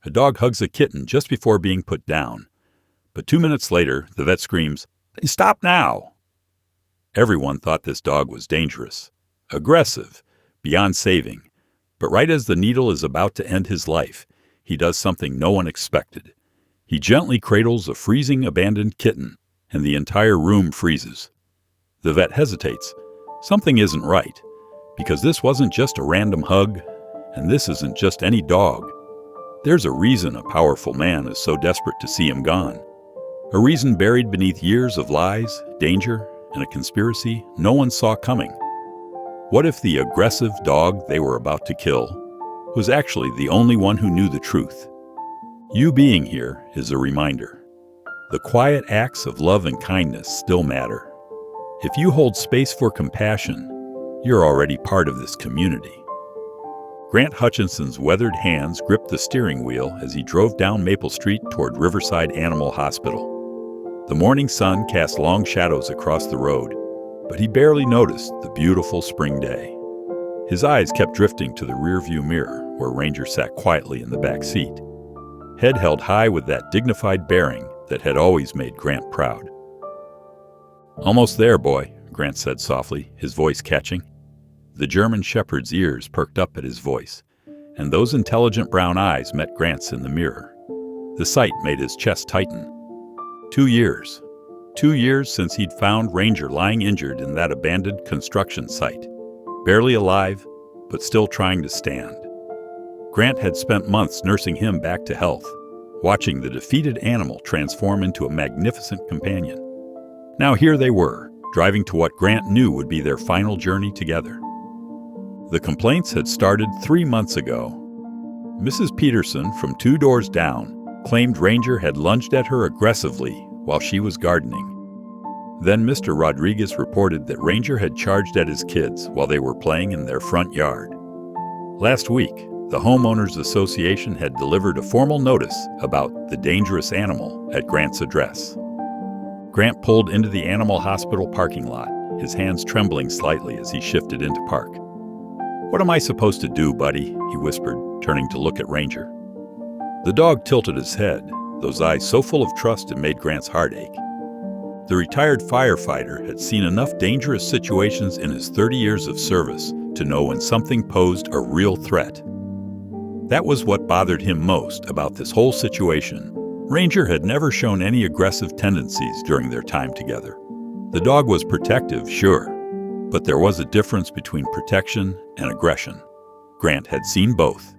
A dog hugs a kitten just before being put down. But 2 minutes later, the vet screams, "Hey, stop now!" Everyone thought this dog was dangerous, aggressive, beyond saving. But right as the needle is about to end his life, he does something no one expected. He gently cradles a freezing, abandoned kitten, and the entire room freezes. The vet hesitates. Something isn't right, because this wasn't just a random hug, and this isn't just any dog. There's a reason a powerful man is so desperate to see him gone. A reason buried beneath years of lies, danger, and a conspiracy no one saw coming. What if the aggressive dog they were about to kill was actually the only one who knew the truth? You being here is a reminder. The quiet acts of love and kindness still matter. If you hold space for compassion, you're already part of this community. Grant Hutchinson's weathered hands gripped the steering wheel as he drove down Maple Street toward Riverside Animal Hospital. The morning sun cast long shadows across the road, but he barely noticed the beautiful spring day. His eyes kept drifting to the rearview mirror, where Ranger sat quietly in the back seat, head held high with that dignified bearing that had always made Grant proud. "Almost there, boy," Grant said softly, his voice catching. The German shepherd's ears perked up at his voice, and those intelligent brown eyes met Grant's in the mirror. The sight made his chest tighten. 2 years. 2 years since he'd found Ranger lying injured in that abandoned construction site, barely alive, but still trying to stand. Grant had spent months nursing him back to health, watching the defeated animal transform into a magnificent companion. Now here they were, driving to what Grant knew would be their final journey together. The complaints had started 3 months ago. Mrs. Peterson, from 2 doors down, claimed Ranger had lunged at her aggressively while she was gardening. Then Mr. Rodriguez reported that Ranger had charged at his kids while they were playing in their front yard. Last week, the Homeowners Association had delivered a formal notice about the dangerous animal at Grant's address. Grant pulled into the animal hospital parking lot, his hands trembling slightly as he shifted into park. "What am I supposed to do, buddy?" he whispered, turning to look at Ranger. The dog tilted his head, those eyes so full of trust it made Grant's heart ache. The retired firefighter had seen enough dangerous situations in his 30 years of service to know when something posed a real threat. That was what bothered him most about this whole situation. Ranger had never shown any aggressive tendencies during their time together. The dog was protective, sure, but there was a difference between protection and aggression. Grant had seen both.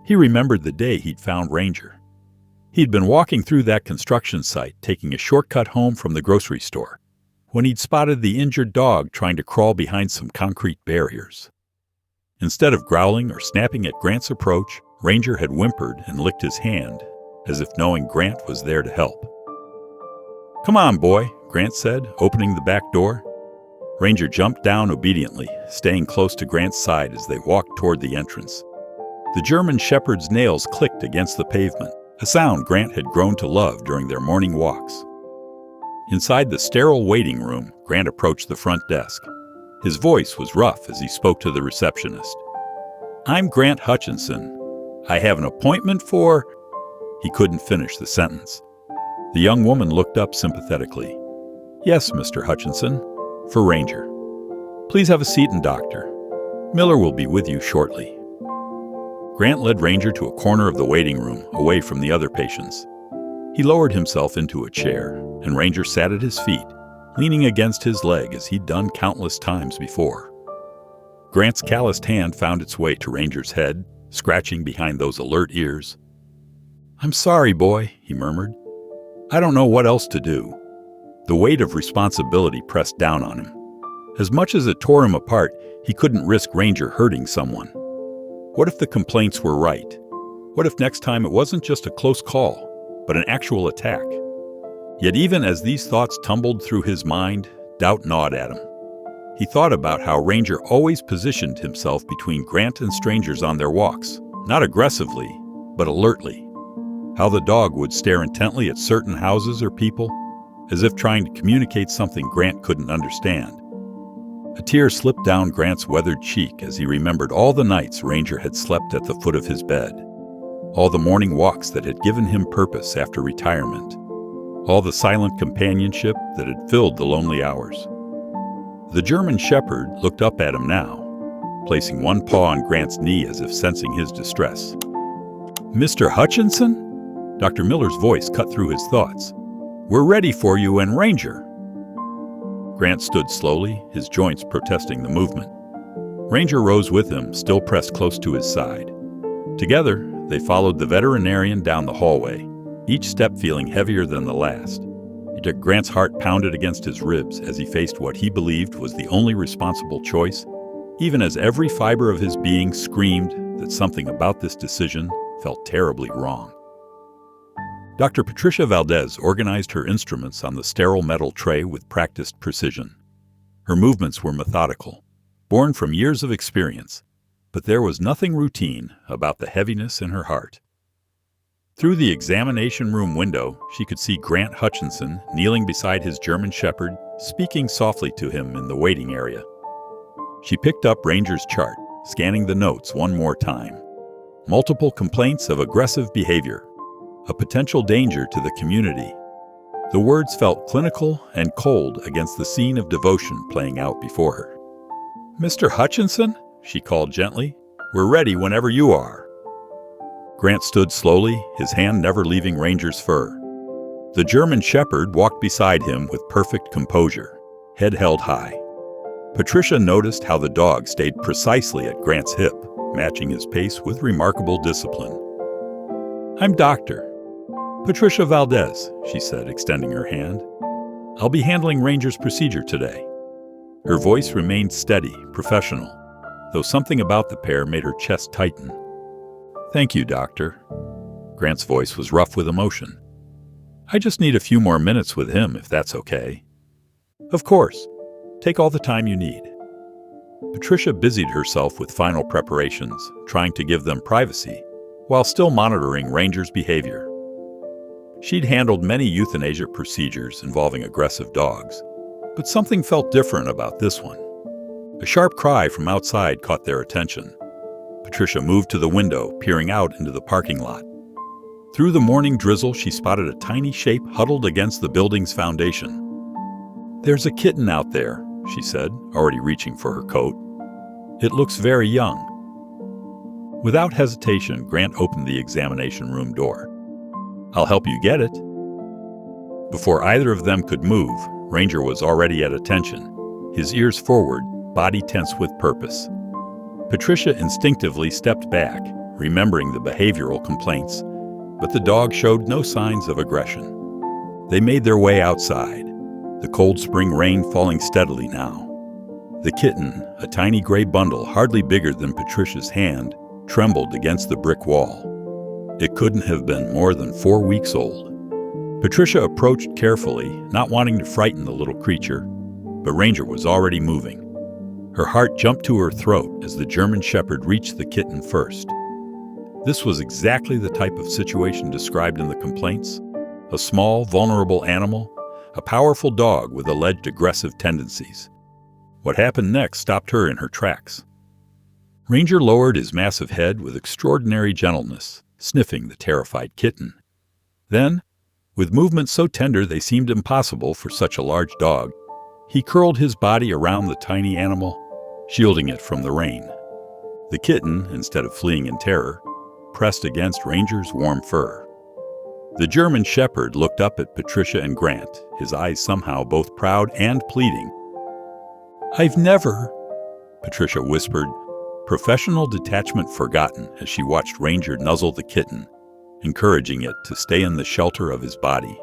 He remembered the day he'd found Ranger. He'd been walking through that construction site, taking a shortcut home from the grocery store, when he'd spotted the injured dog trying to crawl behind some concrete barriers. Instead of growling or snapping at Grant's approach, Ranger had whimpered and licked his hand, as if knowing Grant was there to help. "Come on, boy," Grant said, opening the back door. Ranger jumped down obediently, staying close to Grant's side as they walked toward the entrance. The German shepherd's nails clicked against the pavement, a sound Grant had grown to love during their morning walks. Inside the sterile waiting room, Grant approached the front desk. His voice was rough as he spoke to the receptionist. "I'm Grant Hutchinson. I have an appointment for—" He couldn't finish the sentence. The young woman looked up sympathetically. "Yes, Mr. Hutchinson, for Ranger. Please have a seat, and Doctor Miller will be with you shortly." Grant led Ranger to a corner of the waiting room, away from the other patients. He lowered himself into a chair, and Ranger sat at his feet, leaning against his leg as he'd done countless times before. Grant's calloused hand found its way to Ranger's head, scratching behind those alert ears. "I'm sorry, boy," he murmured. "I don't know what else to do." The weight of responsibility pressed down on him. As much as it tore him apart, he couldn't risk Ranger hurting someone. What if the complaints were right? What if next time it wasn't just a close call, but an actual attack? Yet even as these thoughts tumbled through his mind, doubt gnawed at him. He thought about how Ranger always positioned himself between Grant and strangers on their walks, not aggressively, but alertly. How the dog would stare intently at certain houses or people, as if trying to communicate something Grant couldn't understand. A tear slipped down Grant's weathered cheek as he remembered all the nights Ranger had slept at the foot of his bed. all the morning walks that had given him purpose after retirement, all the silent companionship that had filled the lonely hours. The German Shepherd looked up at him now, placing one paw on Grant's knee as if sensing his distress. "Mr. Hutchinson?" Dr. Miller's voice cut through his thoughts. "We're ready for you and Ranger." Grant stood slowly, his joints protesting the movement. Ranger rose with him, still pressed close to his side. Together, they followed the veterinarian down the hallway, each step feeling heavier than the last. Grant's heart pounded against his ribs as he faced what he believed was the only responsible choice, even as every fiber of his being screamed that something about this decision felt terribly wrong. Dr. Patricia Valdez organized her instruments on the sterile metal tray with practiced precision. Her movements were methodical, born from years of experience, but there was nothing routine about the heaviness in her heart. Through the examination room window, she could see Grant Hutchinson kneeling beside his German Shepherd, speaking softly to him in the waiting area. She picked up Ranger's chart, scanning the notes one more time. Multiple complaints of aggressive behavior, a potential danger to the community. The words felt clinical and cold against the scene of devotion playing out before her. "Mr. Hutchinson?" she called gently. "We're ready whenever you are." Grant stood slowly, his hand never leaving Ranger's fur. The German Shepherd walked beside him with perfect composure, head held high. Patricia noticed how the dog stayed precisely at Grant's hip, matching his pace with remarkable discipline. "I'm Dr. Patricia Valdez," she said, extending her hand. "I'll be handling Ranger's procedure today." Her voice remained steady, professional, though something about the pair made her chest tighten. "Thank you, Doctor." Grant's voice was rough with emotion. "I just need a few more minutes with him, if that's okay." "Of course. Take all the time you need." Patricia busied herself with final preparations, trying to give them privacy, while still monitoring Ranger's behavior. She'd handled many euthanasia procedures involving aggressive dogs, but something felt different about this one. A sharp cry from outside caught their attention. Patricia moved to the window, peering out into the parking lot. Through the morning drizzle, she spotted a tiny shape huddled against the building's foundation. "There's a kitten out there," she said, already reaching for her coat. "It looks very young." Without hesitation, Grant opened the examination room door. "I'll help you get it." Before either of them could move, Ranger was already at attention, his ears forward, body tense with purpose. Patricia instinctively stepped back, remembering the behavioral complaints, but the dog showed no signs of aggression. They made their way outside, the cold spring rain falling steadily now. The kitten, a tiny gray bundle hardly bigger than Patricia's hand, trembled against the brick wall. It couldn't have been more than 4 weeks old. Patricia approached carefully, not wanting to frighten the little creature, but Ranger was already moving. Her heart jumped to her throat as the German Shepherd reached the kitten first. This was exactly the type of situation described in the complaints. A small, vulnerable animal, a powerful dog with alleged aggressive tendencies. What happened next stopped her in her tracks. Ranger lowered his massive head with extraordinary gentleness, sniffing the terrified kitten. Then, with movements so tender they seemed impossible for such a large dog, he curled his body around the tiny animal, shielding it from the rain. The kitten, instead of fleeing in terror, pressed against Ranger's warm fur. The German Shepherd looked up at Patricia and Grant, his eyes somehow both proud and pleading. "I've never," Patricia whispered, professional detachment forgotten as she watched Ranger nuzzle the kitten, encouraging it to stay in the shelter of his body.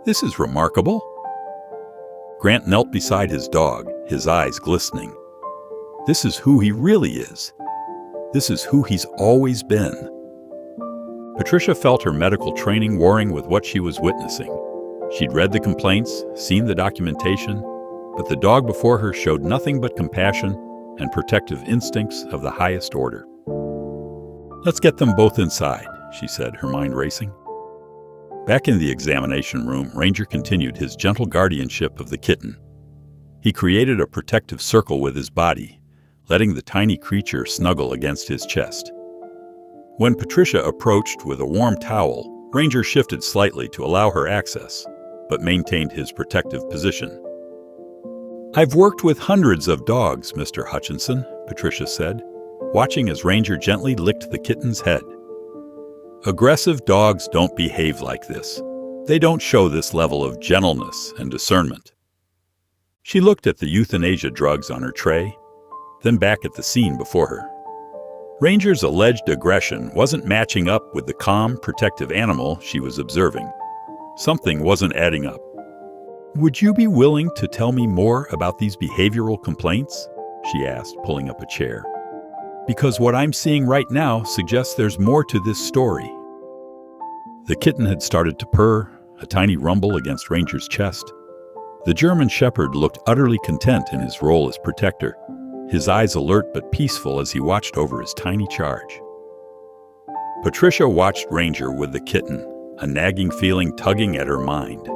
"This is remarkable." Grant knelt beside his dog, his eyes glistening. This is who he really is. This is who he's always been. Patricia felt her medical training warring with what she was witnessing. She'd read the complaints, seen the documentation, but the dog before her showed nothing but compassion and protective instincts of the highest order. "Let's get them both inside," she said, her mind racing. Back in the examination room, Ranger continued his gentle guardianship of the kitten. He created a protective circle with his body, letting the tiny creature snuggle against his chest. When Patricia approached with a warm towel, Ranger shifted slightly to allow her access, but maintained his protective position. "I've worked with hundreds of dogs, Mr. Hutchinson," Patricia said, watching as Ranger gently licked the kitten's head. "Aggressive dogs don't behave like this. They don't show this level of gentleness and discernment." She looked at the euthanasia drugs on her tray, then back at the scene before her. Ranger's alleged aggression wasn't matching up with the calm, protective animal she was observing. Something wasn't adding up. "Would you be willing to tell me more about these behavioral complaints?" she asked, pulling up a chair. "Because what I'm seeing right now suggests there's more to this story." The kitten had started to purr, a tiny rumble against Ranger's chest. The German Shepherd looked utterly content in his role as protector, his eyes alert but peaceful as he watched over his tiny charge. Patricia watched Ranger with the kitten, a nagging feeling tugging at her mind.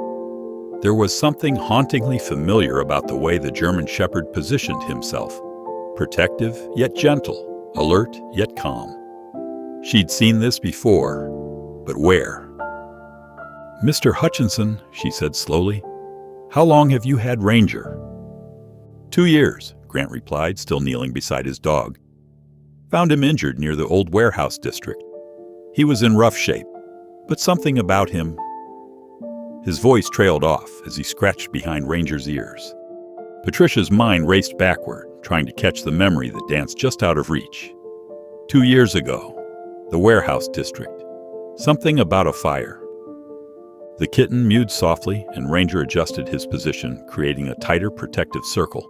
There was something hauntingly familiar about the way the German Shepherd positioned himself, protective yet gentle, alert yet calm. She'd seen this before, but where? "Mr. Hutchinson," she said slowly, "how long have you had Ranger?" 2 years, Grant replied, still kneeling beside his dog. "Found him injured near the old warehouse district. He was in rough shape, but something about him—" His voice trailed off as he scratched behind Ranger's ears. Patricia's mind raced backward, trying to catch the memory that danced just out of reach. 2 years ago, the warehouse district. Something about a fire. The kitten mewed softly, and Ranger adjusted his position, creating a tighter protective circle.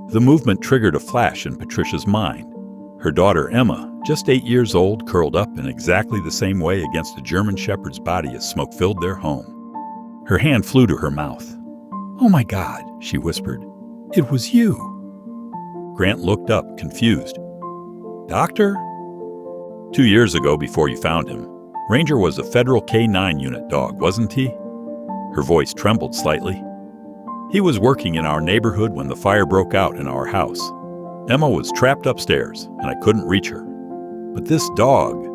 The movement triggered a flash in Patricia's mind. Her daughter Emma, just 8 years old, curled up in exactly the same way against a German Shepherd's body as smoke filled their home. Her hand flew to her mouth. "Oh my God," she whispered. "It was you." Grant looked up, confused. "Doctor?" 2 years ago, before you found him, Ranger was a federal K-9 unit dog, wasn't he? Her voice trembled slightly. "He was working in our neighborhood when the fire broke out in our house. Emma was trapped upstairs, and I couldn't reach her. But this dog—"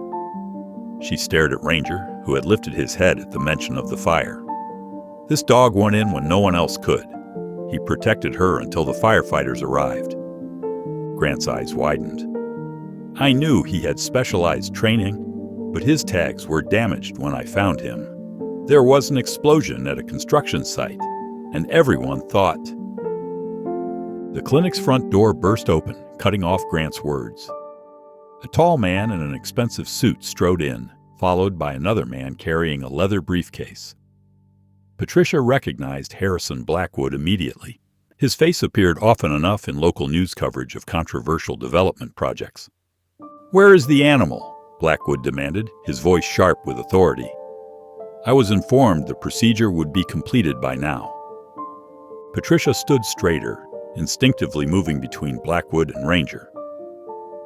She stared at Ranger, who had lifted his head at the mention of the fire. "This dog went in when no one else could. He protected her until the firefighters arrived." Grant's eyes widened. "I knew he had specialized training, but his tags were damaged when I found him. There was an explosion at a construction site, and everyone thought—" The clinic's front door burst open, cutting off Grant's words. A tall man in an expensive suit strode in, followed by another man carrying a leather briefcase. Patricia recognized Harrison Blackwood immediately. His face appeared often enough in local news coverage of controversial development projects. "Where is the animal?" Blackwood demanded, his voice sharp with authority. "I was informed the procedure would be completed by now." Patricia stood straighter, instinctively moving between Blackwood and Ranger.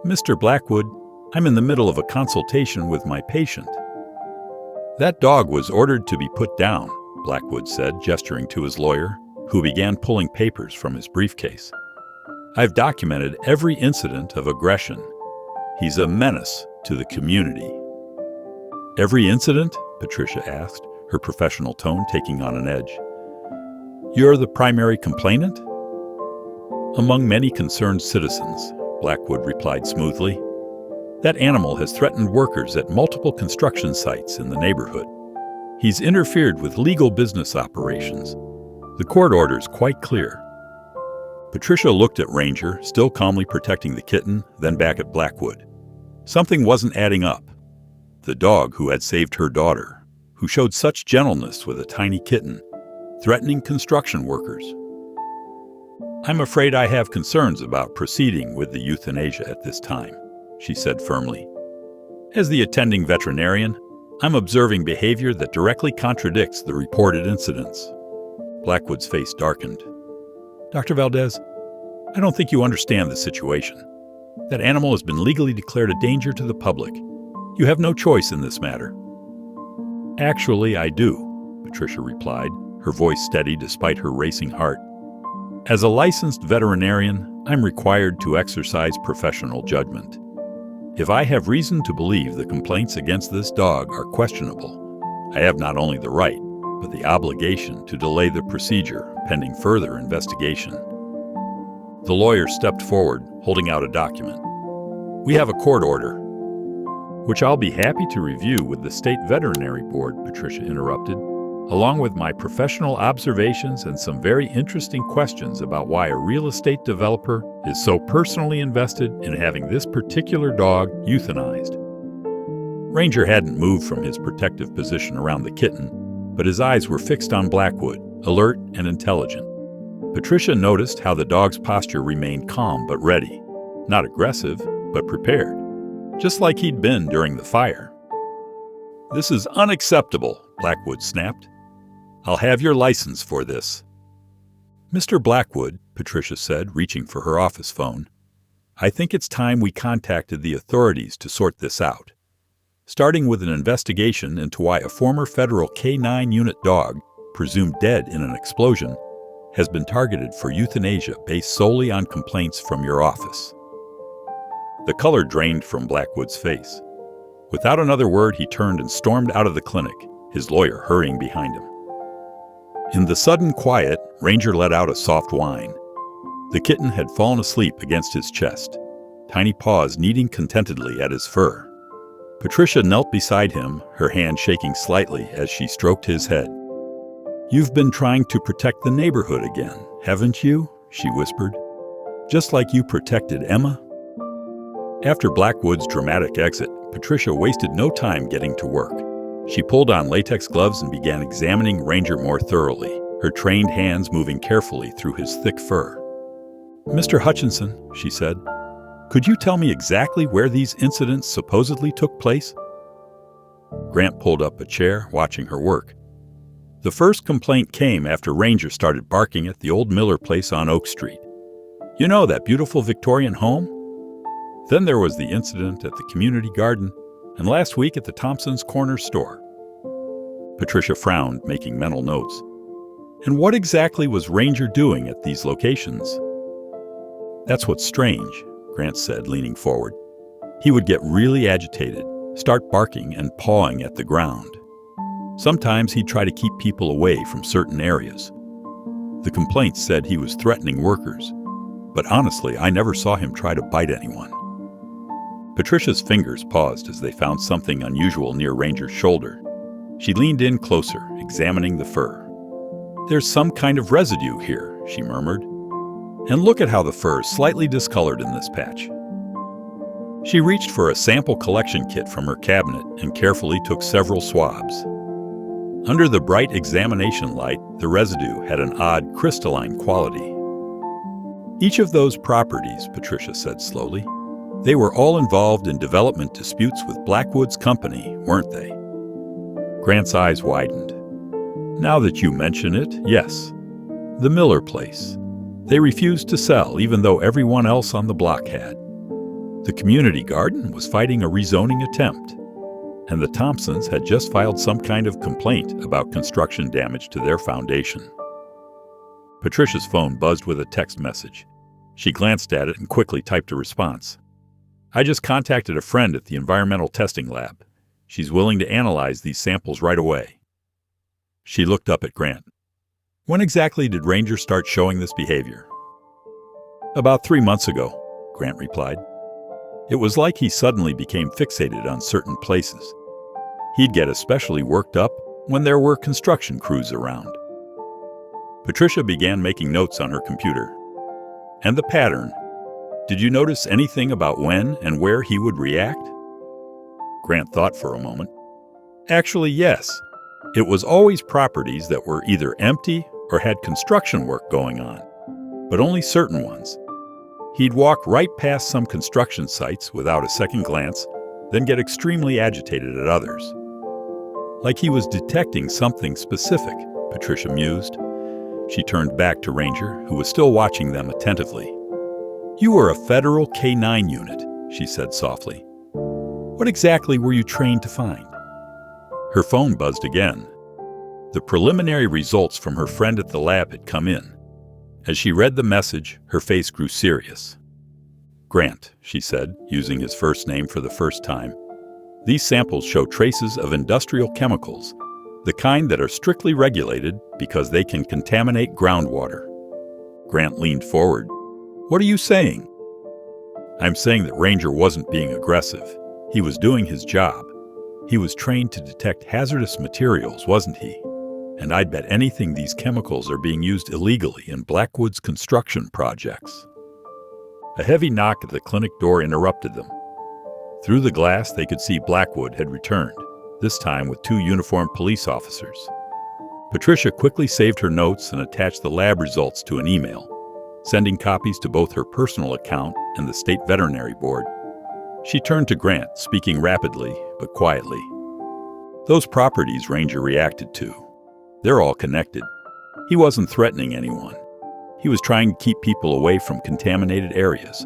"Mr. Blackwood, I'm in the middle of a consultation with my patient." "That dog was ordered to be put down," Blackwood said, gesturing to his lawyer, who began pulling papers from his briefcase. "I've documented every incident of aggression. He's a menace to the community." "Every incident?" Patricia asked, her professional tone taking on an edge. "You're the primary complainant?" "Among many concerned citizens," Blackwood replied smoothly. "That animal has threatened workers at multiple construction sites in the neighborhood. He's interfered with legal business operations. The court order's quite clear." Patricia looked at Ranger, still calmly protecting the kitten, then back at Blackwood. Something wasn't adding up. The dog who had saved her daughter, who showed such gentleness with a tiny kitten, threatening construction workers. "I'm afraid I have concerns about proceeding with the euthanasia at this time," she said firmly. "As the attending veterinarian, I'm observing behavior that directly contradicts the reported incidents." Blackwood's face darkened. "Dr. Valdez, I don't think you understand the situation. That animal has been legally declared a danger to the public. You have no choice in this matter." "Actually, I do," Patricia replied, her voice steady despite her racing heart. "As a licensed veterinarian, I'm required to exercise professional judgment. If I have reason to believe the complaints against this dog are questionable, I have not only the right, but the obligation to delay the procedure pending further investigation. The lawyer stepped forward, holding out a document. We have a court order, which I'll be happy to review with the State Veterinary Board, Patricia interrupted, along with my professional observations and some very interesting questions about why a real estate developer is so personally invested in having this particular dog euthanized. Ranger hadn't moved from his protective position around the kitten, but his eyes were fixed on Blackwood, alert and intelligent. Patricia noticed how the dog's posture remained calm but ready, not aggressive, but prepared, just like he'd been during the fire. This is unacceptable, Blackwood snapped. I'll have your license for this. Mr. Blackwood, Patricia said, reaching for her office phone, I think it's time we contacted the authorities to sort this out, starting with an investigation into why a former federal K9 unit dog, presumed dead in an explosion, has been targeted for euthanasia based solely on complaints from your office. The color drained from Blackwood's face. Without another word, he turned and stormed out of the clinic, his lawyer hurrying behind him. In the sudden quiet, Ranger let out a soft whine. The kitten had fallen asleep against his chest, tiny paws kneading contentedly at his fur. Patricia knelt beside him, her hand shaking slightly as she stroked his head. You've been trying to protect the neighborhood again, haven't you? She whispered. Just like you protected Emma? After Blackwood's dramatic exit, Patricia wasted no time getting to work. She pulled on latex gloves and began examining Ranger more thoroughly, her trained hands moving carefully through his thick fur. Mr. Hutchinson, she said, could you tell me exactly where these incidents supposedly took place? Grant pulled up a chair, watching her work. The first complaint came after Ranger started barking at the old Miller place on Oak Street. You know, that beautiful Victorian home? Then there was the incident at the community garden, and last week at the Thompson's Corner store. Patricia frowned, making mental notes. And what exactly was Ranger doing at these locations? That's what's strange, Grant said, leaning forward. He would get really agitated, start barking and pawing at the ground. Sometimes he'd try to keep people away from certain areas. The complaints said he was threatening workers, but honestly, I never saw him try to bite anyone. Patricia's fingers paused as they found something unusual near Ranger's shoulder. She leaned in closer, examining the fur. There's some kind of residue here, she murmured. And look at how the fur is slightly discolored in this patch. She reached for a sample collection kit from her cabinet and carefully took several swabs. Under the bright examination light, the residue had an odd crystalline quality. Each of those properties, Patricia said slowly, they were all involved in development disputes with Blackwood's company, weren't they? Grant's eyes widened. Now that you mention it, yes. The Miller place. They refused to sell, even though everyone else on the block had. The community garden was fighting a rezoning attempt, and the Thompsons had just filed some kind of complaint about construction damage to their foundation. Patricia's phone buzzed with a text message. She glanced at it and quickly typed a response. I just contacted a friend at the environmental testing lab. She's willing to analyze these samples right away. She looked up at Grant. When exactly did Ranger start showing this behavior? About 3 months ago, Grant replied. It was like he suddenly became fixated on certain places. He'd get especially worked up when there were construction crews around. Patricia began making notes on her computer. And the pattern. Did you notice anything about when and where he would react? Grant thought for a moment. Actually, yes. It was always properties that were either empty or had construction work going on, but only certain ones. He'd walk right past some construction sites without a second glance, then get extremely agitated at others. Like he was detecting something specific, Patricia mused. She turned back to Ranger, who was still watching them attentively. You were a federal K9 unit, she said softly. What exactly were you trained to find? Her phone buzzed again. The preliminary results from her friend at the lab had come in. As she read the message, her face grew serious. Grant, she said, using his first name for the first time. These samples show traces of industrial chemicals, the kind that are strictly regulated because they can contaminate groundwater. Grant leaned forward. What are you saying? I'm saying that Ranger wasn't being aggressive. He was doing his job. He was trained to detect hazardous materials, wasn't he? And I'd bet anything these chemicals are being used illegally in Blackwood's construction projects. A heavy knock at the clinic door interrupted them. Through the glass, they could see Blackwood had returned, this time with 2 uniformed police officers. Patricia quickly saved her notes and attached the lab results to an email, sending copies to both her personal account and the State Veterinary Board. She turned to Grant, speaking rapidly but quietly. Those properties Ranger reacted to. They're all connected. He wasn't threatening anyone. He was trying to keep people away from contaminated areas.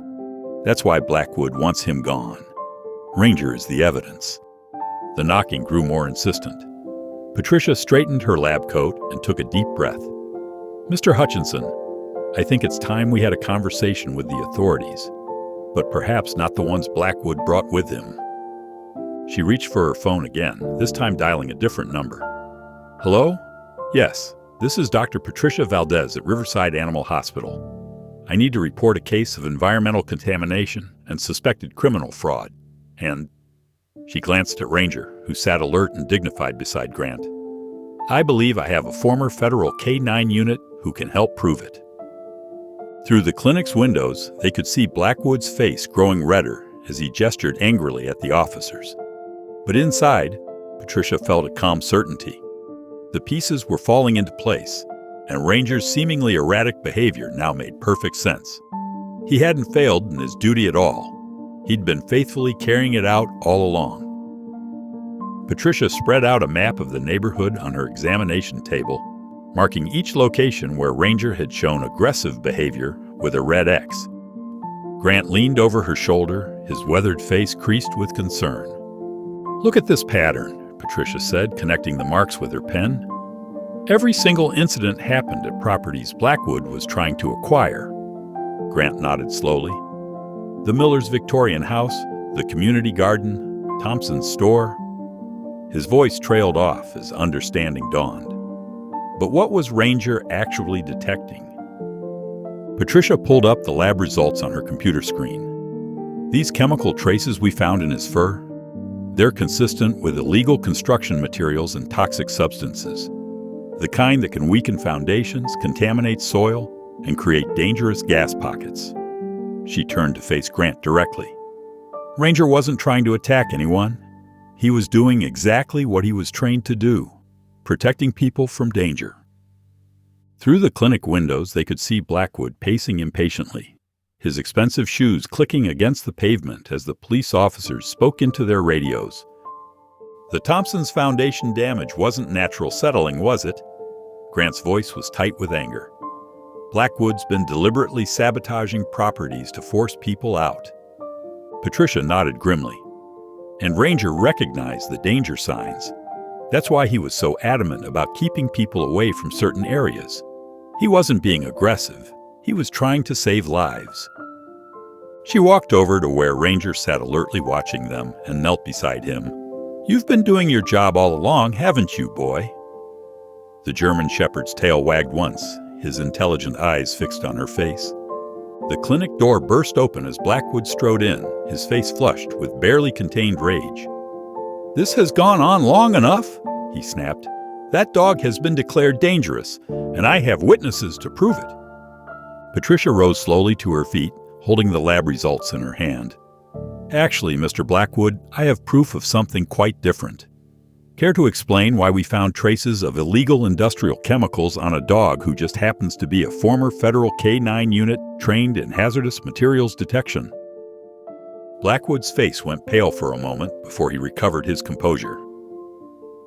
That's why Blackwood wants him gone. Ranger is the evidence. The knocking grew more insistent. Patricia straightened her lab coat and took a deep breath. Mr. Hutchinson, I think it's time we had a conversation with the authorities, but perhaps not the ones Blackwood brought with him. She reached for her phone again, this time dialing a different number. Hello? Yes, this is Dr. Patricia Valdez at Riverside Animal Hospital. I need to report a case of environmental contamination and suspected criminal fraud. And she glanced at Ranger, who sat alert and dignified beside Grant. I believe I have a former federal K-9 unit who can help prove it. Through the clinic's windows, they could see Blackwood's face growing redder as he gestured angrily at the officers. But inside, Patricia felt a calm certainty. The pieces were falling into place, and Ranger's seemingly erratic behavior now made perfect sense. He hadn't failed in his duty at all. He'd been faithfully carrying it out all along. Patricia spread out a map of the neighborhood on her examination table, marking each location where Ranger had shown aggressive behavior with a red X. Grant leaned over her shoulder, his weathered face creased with concern. Look at this pattern, Patricia said, connecting the marks with her pen. Every single incident happened at properties Blackwood was trying to acquire. Grant nodded slowly. The Miller's Victorian house, the community garden, Thompson's store. His voice trailed off as understanding dawned. But what was Ranger actually detecting? Patricia pulled up the lab results on her computer screen. These chemical traces we found in his fur, they're consistent with illegal construction materials and toxic substances, the kind that can weaken foundations, contaminate soil, and create dangerous gas pockets. She turned to face Grant directly. Ranger wasn't trying to attack anyone. He was doing exactly what he was trained to do, protecting people from danger. Through the clinic windows, they could see Blackwood pacing impatiently, his expensive shoes clicking against the pavement as the police officers spoke into their radios. The Thompsons Foundation damage wasn't natural settling, was it? Grant's voice was tight with anger. Blackwood's been deliberately sabotaging properties to force people out. Patricia nodded grimly. And Ranger recognized the danger signs. That's why he was so adamant about keeping people away from certain areas. He wasn't being aggressive. He was trying to save lives. She walked over to where Ranger sat alertly watching them and knelt beside him. You've been doing your job all along, haven't you, boy? The German shepherd's tail wagged once, his intelligent eyes fixed on her face. The clinic door burst open as Blackwood strode in, his face flushed with barely contained rage. This has gone on long enough, he snapped. That dog has been declared dangerous, and I have witnesses to prove it. Patricia rose slowly to her feet, holding the lab results in her hand. Actually, Mr. Blackwood, I have proof of something quite different. Care to explain why we found traces of illegal industrial chemicals on a dog who just happens to be a former federal K-9 unit trained in hazardous materials detection? Blackwood's face went pale for a moment before he recovered his composure.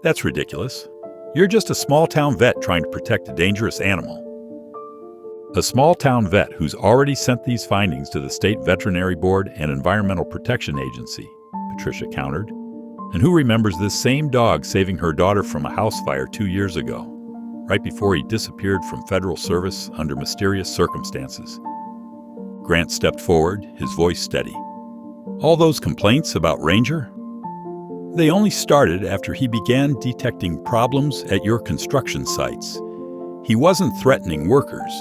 That's ridiculous. You're just a small-town vet trying to protect a dangerous animal. A small-town vet who's already sent these findings to the State Veterinary Board and Environmental Protection Agency, Patricia countered, and who remembers this same dog saving her daughter from a house fire 2 years ago, right before he disappeared from federal service under mysterious circumstances. Grant stepped forward, his voice steady. All those complaints about Ranger? They only started after he began detecting problems at your construction sites. He wasn't threatening workers.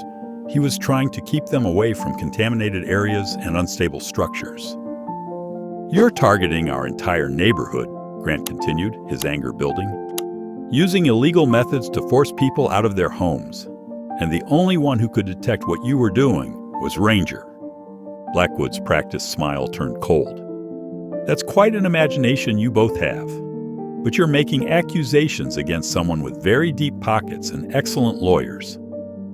He was trying to keep them away from contaminated areas and unstable structures. You're targeting our entire neighborhood, Grant continued, his anger building. Using illegal methods to force people out of their homes. And the only one who could detect what you were doing was Ranger. Blackwood's practiced smile turned cold. That's quite an imagination you both have. But you're making accusations against someone with very deep pockets and excellent lawyers.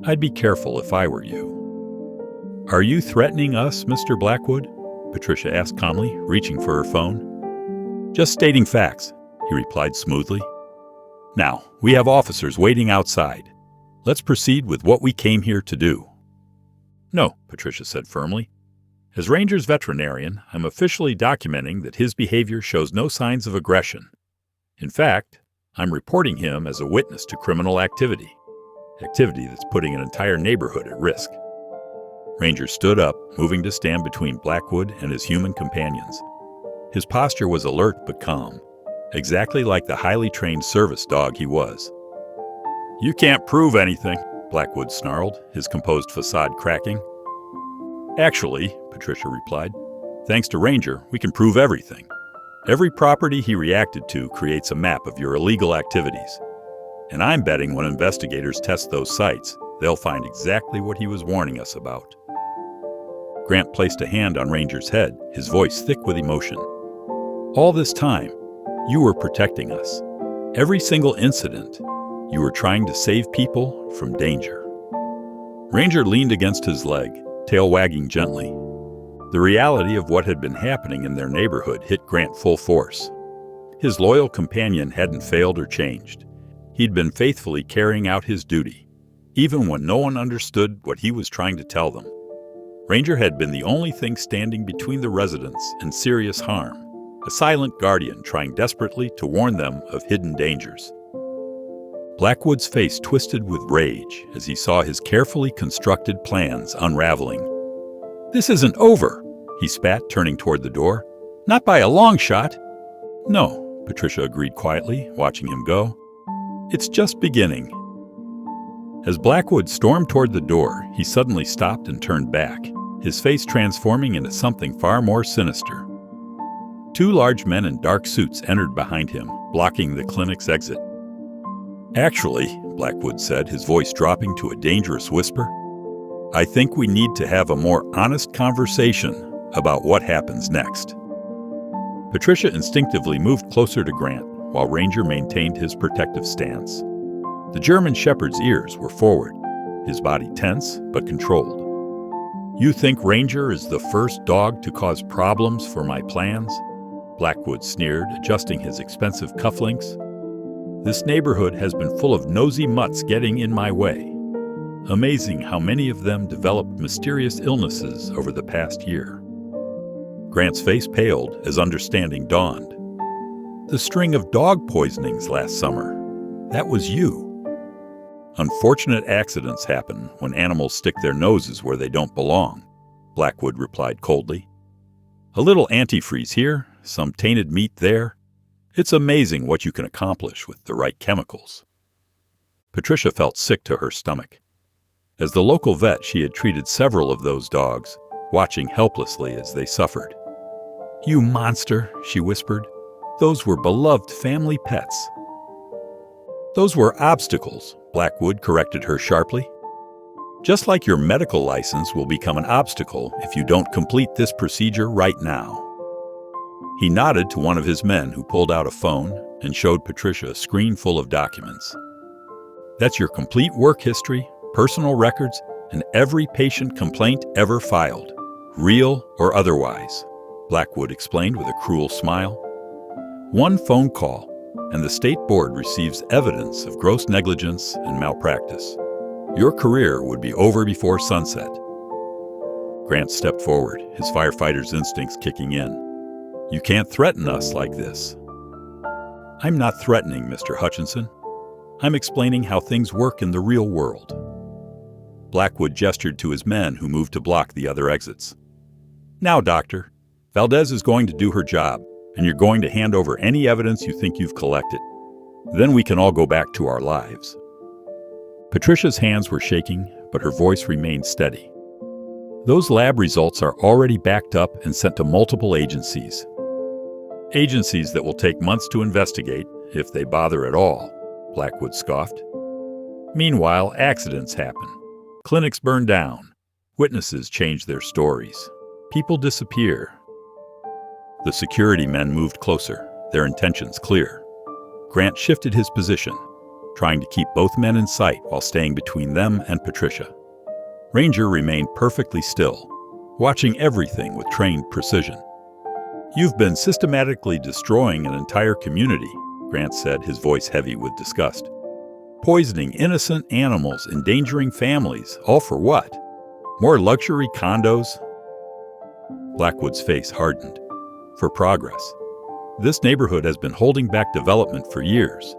I'd be careful if I were you. Are you threatening us, Mr. Blackwood? Patricia asked calmly, reaching for her phone. Just stating facts, he replied smoothly. Now, we have officers waiting outside. Let's proceed with what we came here to do. No, Patricia said firmly. As Ranger's veterinarian, I'm officially documenting that his behavior shows no signs of aggression. In fact, I'm reporting him as a witness to criminal activity that's putting an entire neighborhood at risk. Ranger stood up, moving to stand between Blackwood and his human companions. His posture was alert but calm, exactly like the highly trained service dog he was. You can't prove anything, Blackwood snarled, his composed facade cracking. Actually, Patricia replied, thanks to Ranger, we can prove everything. Every property he reacted to creates a map of your illegal activities. And I'm betting when investigators test those sites, they'll find exactly what he was warning us about. Grant placed a hand on Ranger's head, his voice thick with emotion. All this time, you were protecting us. Every single incident, you were trying to save people from danger. Ranger leaned against his leg, tail wagging gently. The reality of what had been happening in their neighborhood hit Grant full force. His loyal companion hadn't failed or changed. He'd been faithfully carrying out his duty, even when no one understood what he was trying to tell them. Ranger had been the only thing standing between the residents and serious harm, a silent guardian trying desperately to warn them of hidden dangers. Blackwood's face twisted with rage as he saw his carefully constructed plans unraveling. This isn't over, he spat, turning toward the door. Not by a long shot. No, Patricia agreed quietly, watching him go. It's just beginning. As Blackwood stormed toward the door, he suddenly stopped and turned back, his face transforming into something far more sinister. Two large men in dark suits entered behind him, blocking the clinic's exit. Actually, Blackwood said, his voice dropping to a dangerous whisper, I think we need to have a more honest conversation about what happens next. Patricia instinctively moved closer to Grant, while Ranger maintained his protective stance. The German Shepherd's ears were forward, his body tense but controlled. You think Ranger is the first dog to cause problems for my plans? Blackwood sneered, adjusting his expensive cufflinks. This neighborhood has been full of nosy mutts getting in my way. Amazing how many of them developed mysterious illnesses over the past year. Grant's face paled as understanding dawned. The string of dog poisonings last summer, that was you. Unfortunate accidents happen when animals stick their noses where they don't belong, Blackwood replied coldly. A little antifreeze here, some tainted meat there. It's amazing what you can accomplish with the right chemicals. Patricia felt sick to her stomach. As the local vet, she had treated several of those dogs, watching helplessly as they suffered. You monster, she whispered. Those were beloved family pets. Those were obstacles, Blackwood corrected her sharply. Just like your medical license will become an obstacle if you don't complete this procedure right now. He nodded to one of his men who pulled out a phone and showed Patricia a screen full of documents. That's your complete work history, personal records, and every patient complaint ever filed, real or otherwise, Blackwood explained with a cruel smile. One phone call, and the state board receives evidence of gross negligence and malpractice. Your career would be over before sunset. Grant stepped forward, his firefighter's instincts kicking in. You can't threaten us like this. I'm not threatening, Mr. Hutchinson. I'm explaining how things work in the real world. Blackwood gestured to his men who moved to block the other exits. Now, Doctor, Valdez is going to do her job, and you're going to hand over any evidence you think you've collected. Then we can all go back to our lives. Patricia's hands were shaking, but her voice remained steady. Those lab results are already backed up and sent to multiple agencies. Agencies that will take months to investigate, if they bother at all, Blackwood scoffed. Meanwhile, accidents happen. Clinics burn down. Witnesses change their stories. People disappear. The security men moved closer, their intentions clear. Grant shifted his position, trying to keep both men in sight while staying between them and Patricia. Ranger remained perfectly still, watching everything with trained precision. "You've been systematically destroying an entire community," Grant said, his voice heavy with disgust. "Poisoning innocent animals, endangering families, all for what? More luxury condos?" Blackwood's face hardened. "For progress. This neighborhood has been holding back development for years.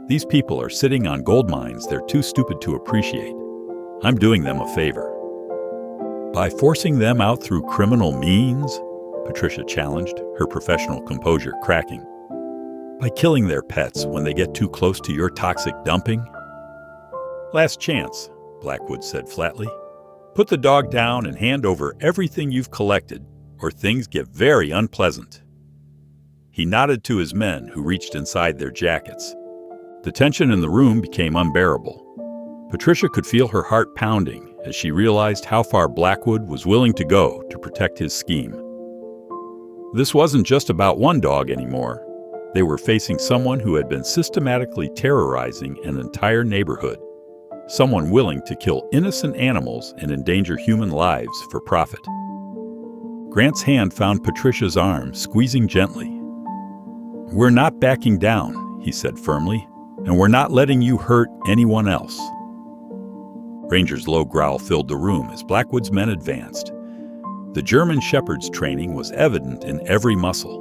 These people are sitting on gold mines they're too stupid to appreciate. I'm doing them a favor." "By forcing them out through criminal means?" Patricia challenged, her professional composure cracking. "By killing their pets when they get too close to your toxic dumping?" "Last chance," Blackwood said flatly. "Put the dog down and hand over everything you've collected, or things get very unpleasant." He nodded to his men, who reached inside their jackets. The tension in the room became unbearable. Patricia could feel her heart pounding as she realized how far Blackwood was willing to go to protect his scheme. This wasn't just about one dog anymore. They were facing someone who had been systematically terrorizing an entire neighborhood. Someone willing to kill innocent animals and endanger human lives for profit. Grant's hand found Patricia's arm, squeezing gently. "We're not backing down," he said firmly, "and we're not letting you hurt anyone else." Ranger's low growl filled the room as Blackwood's men advanced. The German Shepherd's training was evident in every muscle,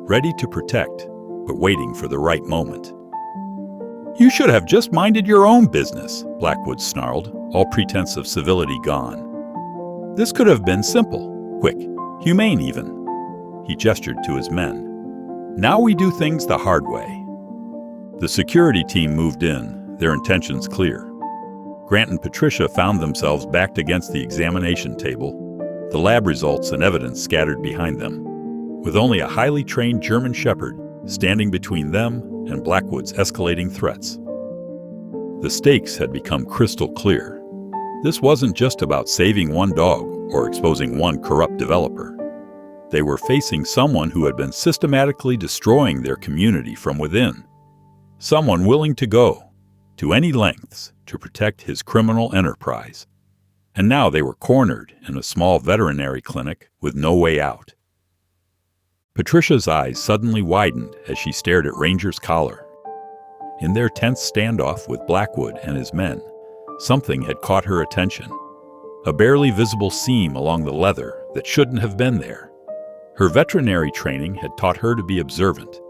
ready to protect, but waiting for the right moment. "You should have just minded your own business," Blackwood snarled, all pretense of civility gone. "This could have been simple, quick, humane even." He gestured to his men. "Now we do things the hard way." The security team moved in, their intentions clear. Grant and Patricia found themselves backed against the examination table, the lab results and evidence scattered behind them, with only a highly trained German Shepherd standing between them and Blackwood's escalating threats. The stakes had become crystal clear. This wasn't just about saving one dog or exposing one corrupt developer. They were facing someone who had been systematically destroying their community from within. Someone willing to go to any lengths to protect his criminal enterprise. And now they were cornered in a small veterinary clinic with no way out. Patricia's eyes suddenly widened as she stared at Ranger's collar. In their tense standoff with Blackwood and his men, something had caught her attention. A barely visible seam along the leather that shouldn't have been there. Her veterinary training had taught her to be observant,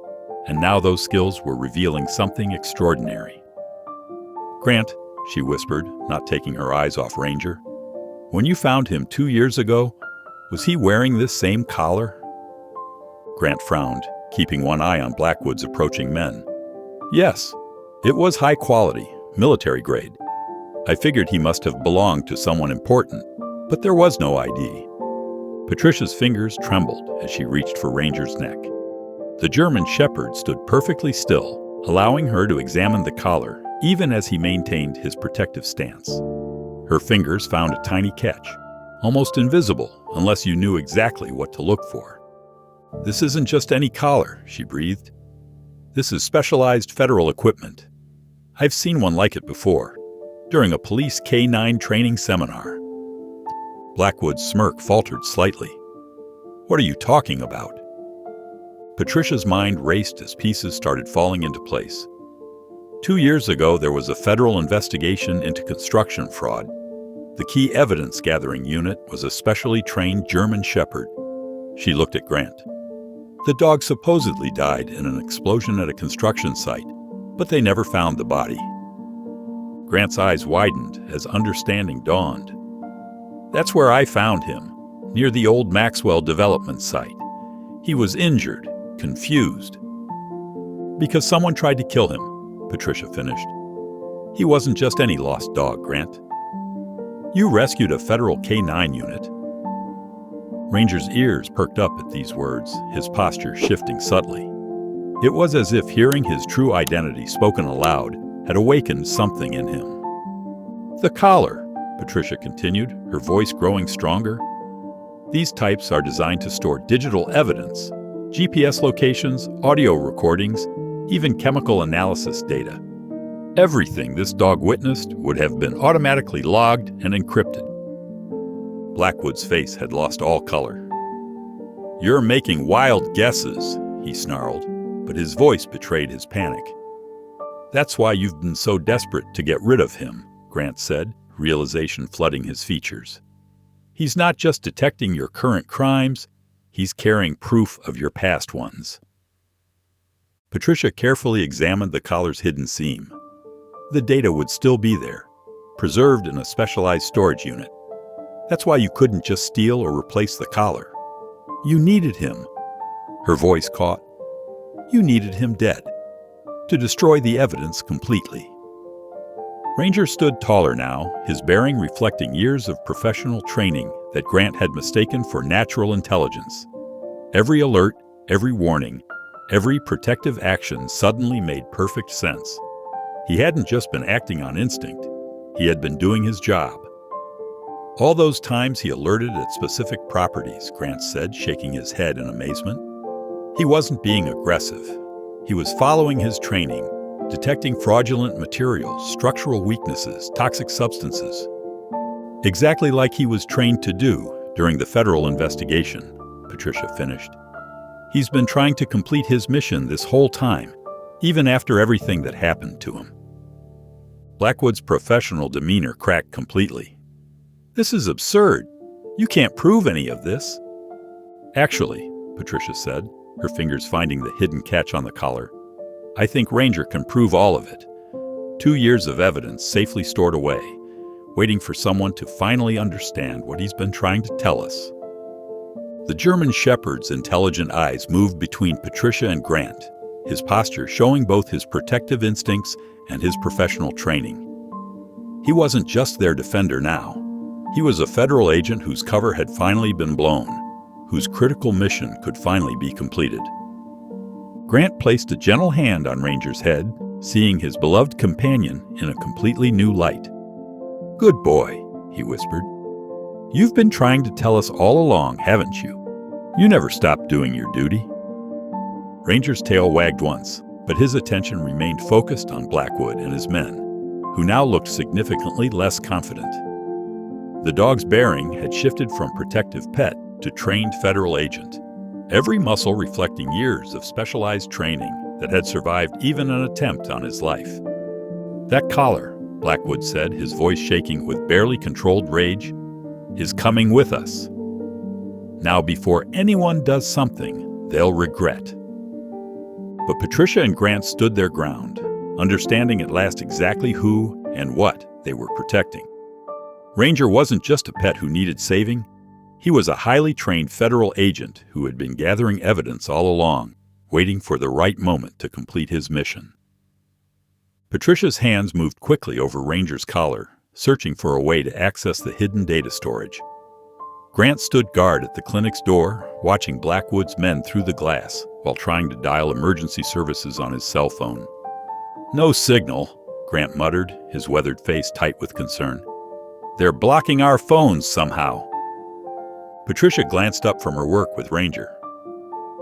and now those skills were revealing something extraordinary. "Grant," she whispered, not taking her eyes off Ranger, "when you found him 2 years ago, was he wearing this same collar?" Grant frowned, keeping one eye on Blackwood's approaching men. "Yes, it was high quality, military grade. I figured he must have belonged to someone important, but there was no ID." Patricia's fingers trembled as she reached for Ranger's neck. The German Shepherd stood perfectly still, allowing her to examine the collar, even as he maintained his protective stance. Her fingers found a tiny catch, almost invisible unless you knew exactly what to look for. "This isn't just any collar," she breathed. "This is specialized federal equipment. I've seen one like it before, during a police K-9 training seminar." Blackwood's smirk faltered slightly. "What are you talking about?" Patricia's mind raced as pieces started falling into place. 2 years ago, there was a federal investigation into construction fraud. The key evidence-gathering unit was a specially trained German Shepherd. She looked at Grant. The dog supposedly died in an explosion at a construction site, but they never found the body. Grant's eyes widened as understanding dawned. "That's where I found him, near the old Maxwell development site. He was injured, confused. Because someone tried to kill him," Patricia finished. "He wasn't just any lost dog, Grant. You rescued a federal K-9 unit." Ranger's ears perked up at these words, his posture shifting subtly. It was as if hearing his true identity spoken aloud had awakened something in him. "The collar," Patricia continued, her voice growing stronger. "These types are designed to store digital evidence, GPS locations, audio recordings, even chemical analysis data. Everything this dog witnessed would have been automatically logged and encrypted." Blackwood's face had lost all color. "You're making wild guesses," he snarled, but his voice betrayed his panic. "That's why you've been so desperate to get rid of him," Grant said, realization flooding his features. "He's not just detecting your current crimes, he's carrying proof of your past ones." Patricia carefully examined the collar's hidden seam. The data would still be there, preserved in a specialized storage unit. That's why you couldn't just steal or replace the collar. You needed him. Her voice caught. You needed him dead, to destroy the evidence completely. Ranger stood taller now, his bearing reflecting years of professional training that Grant had mistaken for natural intelligence. Every alert, every warning, every protective action suddenly made perfect sense. He hadn't just been acting on instinct, he had been doing his job. "All those times he alerted at specific properties," Grant said, shaking his head in amazement. "He wasn't being aggressive. He was following his training, detecting fraudulent materials, structural weaknesses, toxic substances. Exactly like he was trained to do during the federal investigation," Patricia finished. "He's been trying to complete his mission this whole time, even after everything that happened to him." Blackwood's professional demeanor cracked completely. "This is absurd. You can't prove any of this." "Actually," Patricia said, her fingers finding the hidden catch on the collar, "I think Ranger can prove all of it. 2 years of evidence safely stored away, waiting for someone to finally understand what he's been trying to tell us." The German Shepherd's intelligent eyes moved between Patricia and Grant, his posture showing both his protective instincts and his professional training. He wasn't just their defender now. He was a federal agent whose cover had finally been blown, whose critical mission could finally be completed. Grant placed a gentle hand on Ranger's head, seeing his beloved companion in a completely new light. "Good boy," he whispered. "You've been trying to tell us all along, haven't you? You never stopped doing your duty." Ranger's tail wagged once, but his attention remained focused on Blackwood and his men, who now looked significantly less confident. The dog's bearing had shifted from protective pet to trained federal agent, every muscle reflecting years of specialized training that had survived even an attempt on his life. "That collar," Blackwood said, his voice shaking with barely controlled rage, "is coming with us. Now, before anyone does something they'll regret." But Patricia and Grant stood their ground, understanding at last exactly who and what they were protecting. Ranger wasn't just a pet who needed saving. He was a highly trained federal agent who had been gathering evidence all along, waiting for the right moment to complete his mission. Patricia's hands moved quickly over Ranger's collar, searching for a way to access the hidden data storage. Grant stood guard at the clinic's door, watching Blackwood's men through the glass while trying to dial emergency services on his cell phone. "No signal," Grant muttered, his weathered face tight with concern. "They're blocking our phones somehow." Patricia glanced up from her work with Ranger.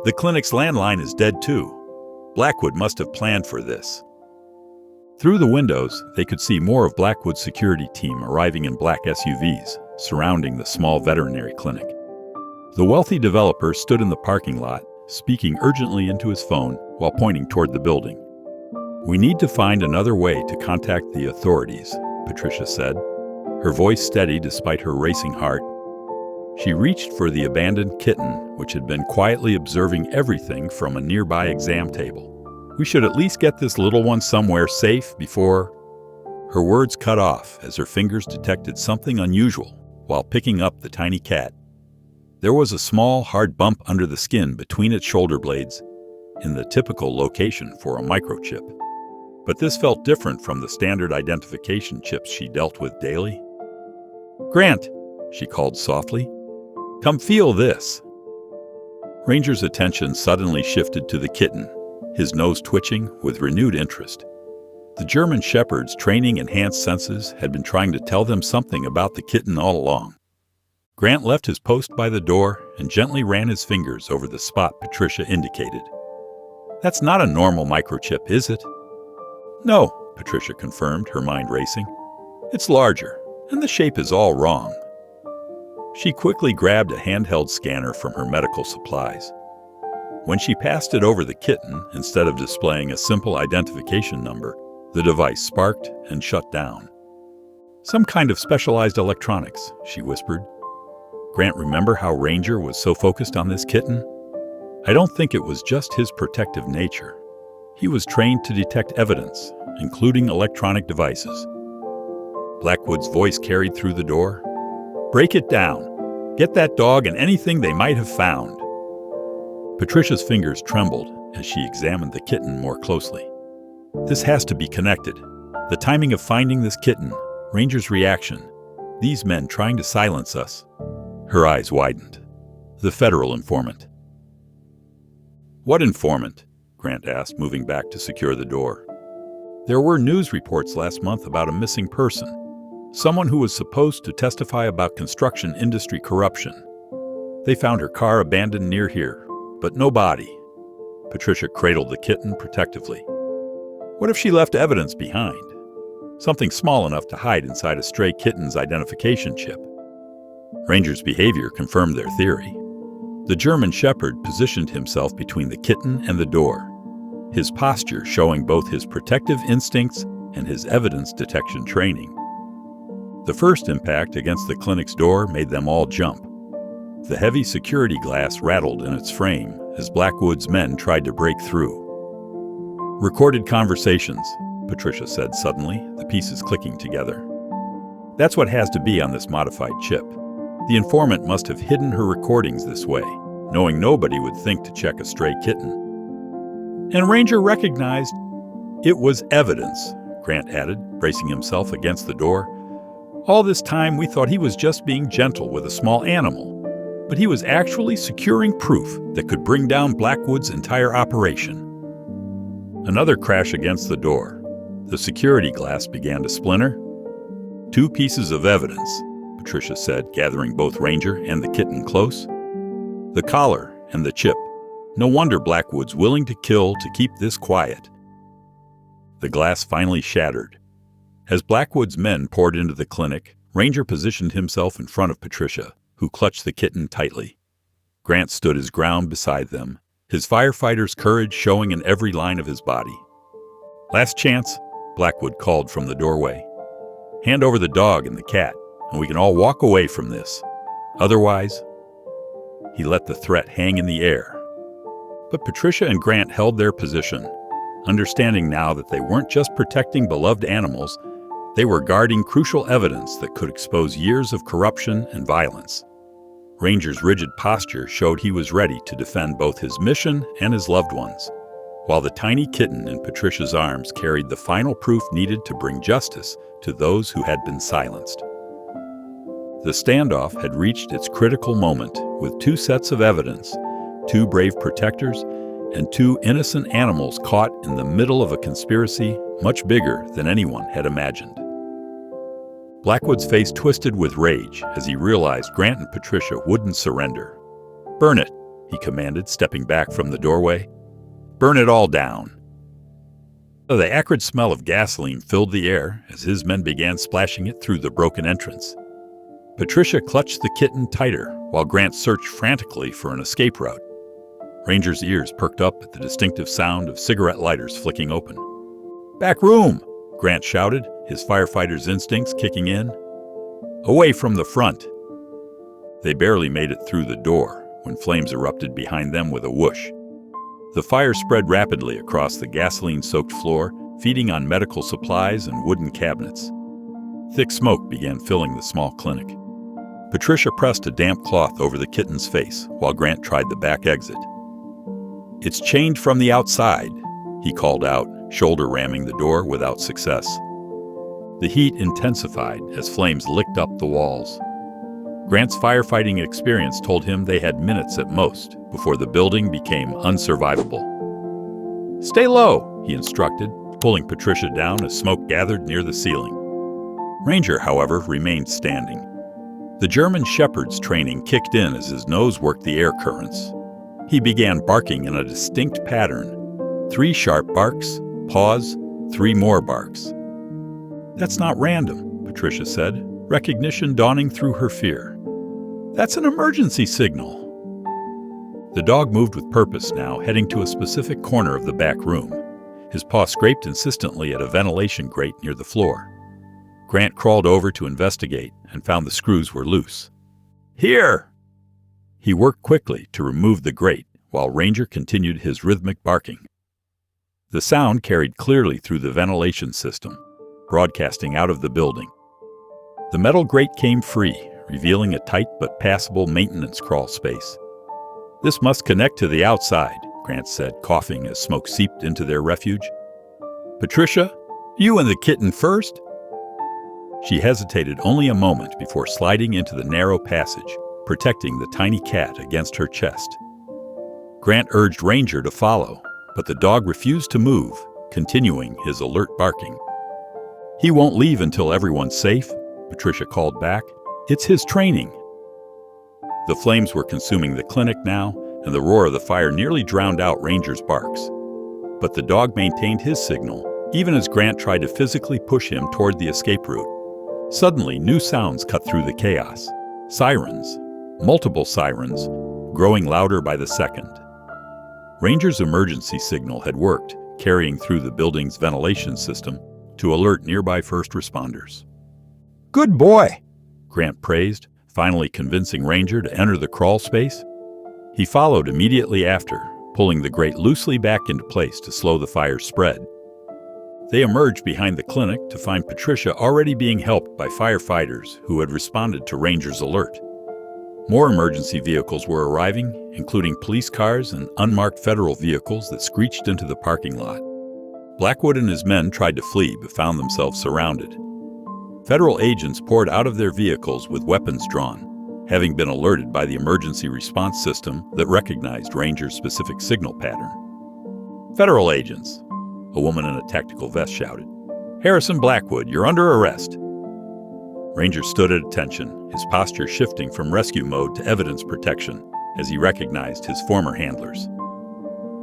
"The clinic's landline is dead too. Blackwood must have planned for this." Through the windows, they could see more of Blackwood's security team arriving in black SUVs, surrounding the small veterinary clinic. The wealthy developer stood in the parking lot, speaking urgently into his phone while pointing toward the building. "We need to find another way to contact the authorities," Patricia said, her voice steady despite her racing heart. She reached for the abandoned Kitten, which had been quietly observing everything from a nearby exam table. "We should at least get this little one somewhere safe before—" Her words cut off as her fingers detected something unusual while picking up the tiny cat. There was a small, hard bump under the skin between its shoulder blades, in the typical location for a microchip. But this felt different from the standard identification chips she dealt with daily. "Grant," she called softly, "come feel this." Ranger's attention suddenly shifted to the kitten, his nose twitching with renewed interest. The German Shepherd's training-enhanced senses had been trying to tell them something about the kitten all along. Grant left his post by the door and gently ran his fingers over the spot Patricia indicated. "That's not a normal microchip, is it?" "No," Patricia confirmed, her mind racing. "It's larger, and the shape is all wrong." She quickly grabbed a handheld scanner from her medical supplies. When she passed it over the kitten, instead of displaying a simple identification number, the device sparked and shut down. "Some kind of specialized electronics," she whispered. Grant remembered how Ranger was so focused on this kitten. I don't think it was just his protective nature. He was trained to detect evidence, including electronic devices. Blackwood's voice carried through the door. "Break it down. Get that dog and anything they might have found." Patricia's fingers trembled as she examined the kitten more closely. "This has to be connected. The timing of finding this kitten, Ranger's reaction, these men trying to silence us." Her eyes widened. "The federal informant." "What informant?" Grant asked, moving back to secure the door. "There were news reports last month about a missing person, someone who was supposed to testify about construction industry corruption. They found her car abandoned near here, but no body." Patricia cradled the kitten protectively. "What if she left evidence behind? Something small enough to hide inside a stray kitten's identification chip?" Ranger's behavior confirmed their theory. The German Shepherd positioned himself between the kitten and the door, his posture showing both his protective instincts and his evidence detection training. The first impact against the clinic's door made them all jump. The heavy security glass rattled in its frame as Blackwood's men tried to break through. "Recorded conversations," Patricia said suddenly, the pieces clicking together. "That's what has to be on this modified chip. The informant must have hidden her recordings this way, knowing nobody would think to check a stray kitten." "And Ranger recognized it was evidence," Grant added, bracing himself against the door. "All this time we thought he was just being gentle with a small animal, but he was actually securing proof that could bring down Blackwood's entire operation." Another crash against the door. The security glass began to splinter. "Two pieces of evidence," Patricia said, gathering both Ranger and the kitten close. "The collar and the chip. No wonder Blackwood's willing to kill to keep this quiet." The glass finally shattered. As Blackwood's men poured into the clinic, Ranger positioned himself in front of Patricia, who clutched the kitten tightly. Grant stood his ground beside them, his firefighter's courage showing in every line of his body. "Last chance," Blackwood called from the doorway. "Hand over the dog and the cat, and we can all walk away from this. Otherwise—" He let the threat hang in the air. But Patricia and Grant held their position, understanding now that they weren't just protecting beloved animals, they were guarding crucial evidence that could expose years of corruption and violence. Ranger's rigid posture showed he was ready to defend both his mission and his loved ones, while the tiny kitten in Patricia's arms carried the final proof needed to bring justice to those who had been silenced. The standoff had reached its critical moment with two sets of evidence, two brave protectors, and two innocent animals caught in the middle of a conspiracy much bigger than anyone had imagined. Blackwood's face twisted with rage as he realized Grant and Patricia wouldn't surrender. "Burn it," he commanded, stepping back from the doorway. "Burn it all down." The acrid smell of gasoline filled the air as his men began splashing it through the broken entrance. Patricia clutched the kitten tighter while Grant searched frantically for an escape route. Ranger's ears perked up at the distinctive sound of cigarette lighters flicking open. "Back room!" Grant shouted, his firefighter's instincts kicking in. "Away from the front!" They barely made it through the door when flames erupted behind them with a whoosh. The fire spread rapidly across the gasoline-soaked floor feeding on medical supplies and wooden cabinets. Thick smoke began filling the small clinic. Patricia pressed a damp cloth over the kitten's face while Grant tried the back exit. "It's chained from the outside," he called out, shoulder ramming the door without success. The heat intensified as flames licked up the walls. Grant's firefighting experience told him they had minutes at most before the building became unsurvivable. "Stay low," he instructed, pulling Patricia down as smoke gathered near the ceiling. Ranger, however, remained standing. The German Shepherd's training kicked in as his nose worked the air currents. He began barking in a distinct pattern. 3 sharp barks, pause, 3 more barks. "That's not random," Patricia said, recognition dawning through her fear. "That's an emergency signal." The dog moved with purpose now, heading to a specific corner of the back room. His paw scraped insistently at a ventilation grate near the floor. Grant crawled over to investigate and found the screws were loose. "Here!" He worked quickly to remove the grate while Ranger continued his rhythmic barking. The sound carried clearly through the ventilation system, broadcasting out of the building. The metal grate came free, revealing a tight but passable maintenance crawl space. "This must connect to the outside," Grant said, coughing as smoke seeped into their refuge. "Patricia, you and the kitten first?" She hesitated only a moment before sliding into the narrow passage, protecting the tiny cat against her chest. Grant urged Ranger to follow, but the dog refused to move, continuing his alert barking. "He won't leave until everyone's safe," Patricia called back. "It's his training." The flames were consuming the clinic now, and the roar of the fire nearly drowned out Ranger's barks. But the dog maintained his signal, even as Grant tried to physically push him toward the escape route. Suddenly, new sounds cut through the chaos. Sirens, multiple sirens, growing louder by the second. Ranger's emergency signal had worked, carrying through the building's ventilation system to alert nearby first responders. "Good boy," Grant praised, finally convincing Ranger to enter the crawl space. He followed immediately after, pulling the grate loosely back into place to slow the fire's spread. They emerged behind the clinic to find Patricia already being helped by firefighters who had responded to Ranger's alert. More emergency vehicles were arriving, including police cars and unmarked federal vehicles that screeched into the parking lot. Blackwood and his men tried to flee but found themselves surrounded. Federal agents poured out of their vehicles with weapons drawn, having been alerted by the emergency response system that recognized Ranger's specific signal pattern. "Federal agents," a woman in a tactical vest shouted. "Harrison Blackwood, you're under arrest." Ranger stood at attention, his posture shifting from rescue mode to evidence protection as he recognized his former handlers.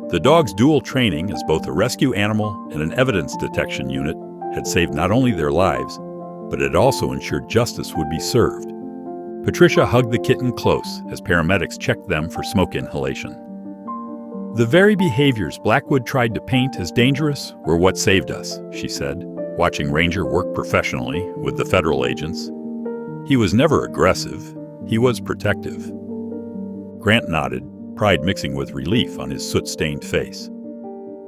The dog's dual training as both a rescue animal and an evidence detection unit had saved not only their lives, but it also ensured justice would be served. Patricia hugged the kitten close as paramedics checked them for smoke inhalation. "The very behaviors Blackwood tried to paint as dangerous were what saved us," she said, watching Ranger work professionally with the federal agents. "He was never aggressive. He was protective." Grant nodded, pride mixing with relief on his soot-stained face.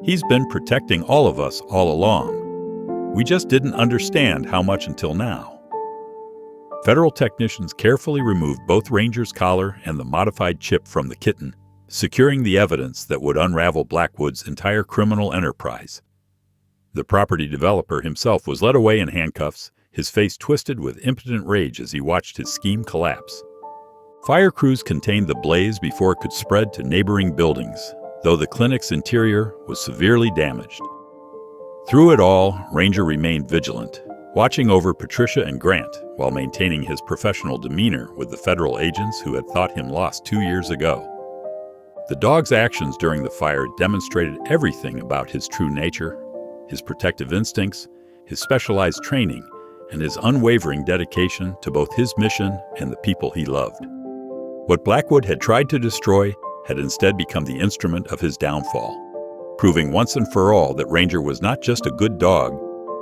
"He's been protecting all of us all along. We just didn't understand how much until now." Federal technicians carefully removed both Ranger's collar and the modified chip from the kitten, securing the evidence that would unravel Blackwood's entire criminal enterprise. The property developer himself was led away in handcuffs, his face twisted with impotent rage as he watched his scheme collapse. Fire crews contained the blaze before it could spread to neighboring buildings, though the clinic's interior was severely damaged. Through it all, Ranger remained vigilant, watching over Patricia and Grant while maintaining his professional demeanor with the federal agents who had thought him lost 2 years ago. The dog's actions during the fire demonstrated everything about his true nature, his protective instincts, his specialized training, and his unwavering dedication to both his mission and the people he loved. What Blackwood had tried to destroy had instead become the instrument of his downfall, proving once and for all that Ranger was not just a good dog,